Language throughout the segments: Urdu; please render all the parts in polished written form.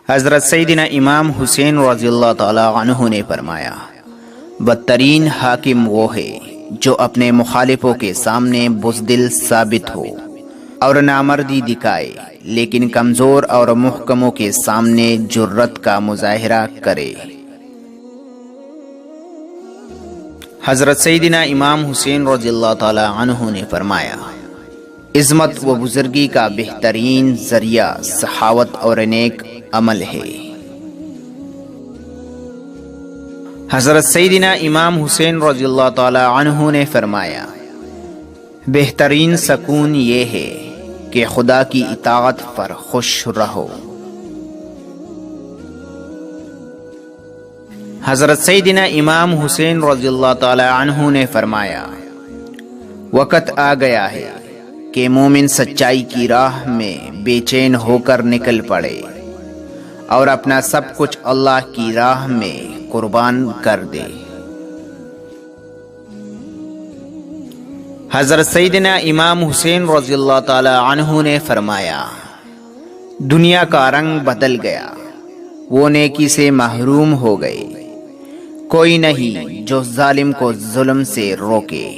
حضرت سیدنا امام حسین رضی اللہ تعالی عنہ نے فرمایا، بدترین حاکم وہ ہے جو اپنے مخالفوں کے سامنے بزدل ثابت ہو اور نامردی دکھائے، لیکن کمزور اور محکموں کے سامنے جرت کا مظاہرہ کرے۔ حضرت سیدنا امام حسین رضی اللہ تعالی عنہ نے فرمایا، عظمت و بزرگی کا بہترین ذریعہ سخاوت اور نیک عمل ہے۔ حضرت سیدنا امام حسین رضی اللہ تعالی عنہ نے فرمایا، بہترین سکون یہ ہے کہ خدا کی اطاعت پر خوش رہو۔ حضرت سیدنا امام حسین رضی اللہ تعالی عنہ نے فرمایا، وقت آ گیا ہے کہ مومن سچائی کی راہ میں بے چین ہو کر نکل پڑے اور اپنا سب کچھ اللہ کی راہ میں قربان کر دے۔ حضرت سیدنا امام حسین رضی اللہ تعالی عنہ نے فرمایا، دنیا کا رنگ بدل گیا، وہ نیکی سے محروم ہو گئے، کوئی نہیں جو ظالم کو ظلم سے روکے۔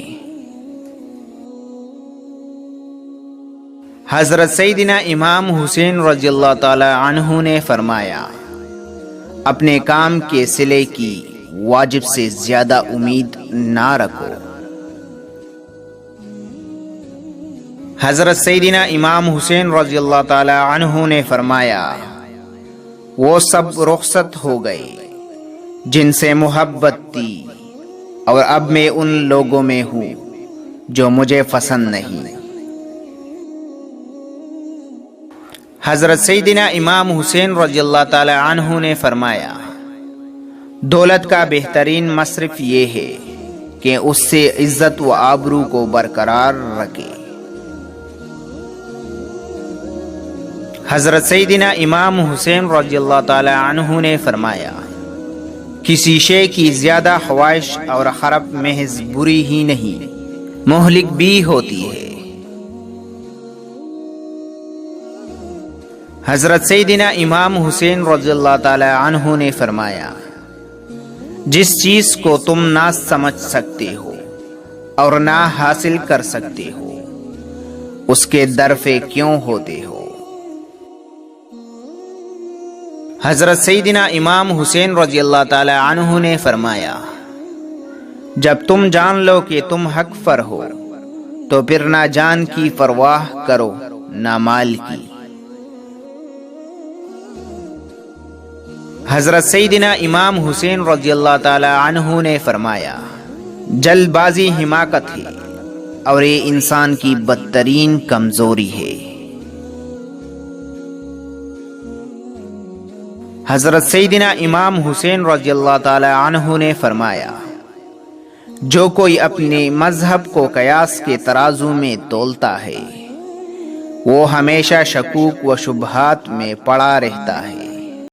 حضرت سیدنا امام حسین رضی اللہ تعالی عنہ نے فرمایا، اپنے کام کے صلے کی واجب سے زیادہ امید نہ رکھو۔ حضرت سیدنا امام حسین رضی اللہ تعالی عنہ نے فرمایا، وہ سب رخصت ہو گئے جن سے محبت تھی، اور اب میں ان لوگوں میں ہوں جو مجھے پسند نہیں۔ حضرت سیدنا امام حسین رضی اللہ تعالی عنہ نے فرمایا، دولت کا بہترین مصرف یہ ہے کہ اس سے عزت و آبرو کو برقرار رکھے۔ حضرت سیدنا امام حسین رضی اللہ تعالی عنہ نے فرمایا، کسی شے کی زیادہ خواہش اور خراب محض بری ہی نہیں، مہلک بھی ہوتی ہے۔ حضرت سیدنا امام حسین رضی اللہ تعالی عنہ نے فرمایا، جس چیز کو تم نہ سمجھ سکتے ہو اور نہ حاصل کر سکتے ہو، اس کے درپے کیوں ہوتے ہو؟ حضرت سیدنا امام حسین رضی اللہ تعالی عنہ نے فرمایا، جب تم جان لو کہ تم حق پر ہو تو پھر نہ جان کی پرواہ کرو نہ مال کی۔ حضرت سیدنا امام حسین رضی اللہ تعالی عنہ نے فرمایا، جلد بازی حماقت ہے اور یہ انسان کی بدترین کمزوری ہے۔ حضرت سیدنا امام حسین رضی اللہ تعالی عنہ نے فرمایا، جو کوئی اپنے مذہب کو قیاس کے ترازو میں تولتا ہے، وہ ہمیشہ شکوک و شبہات میں پڑا رہتا ہے۔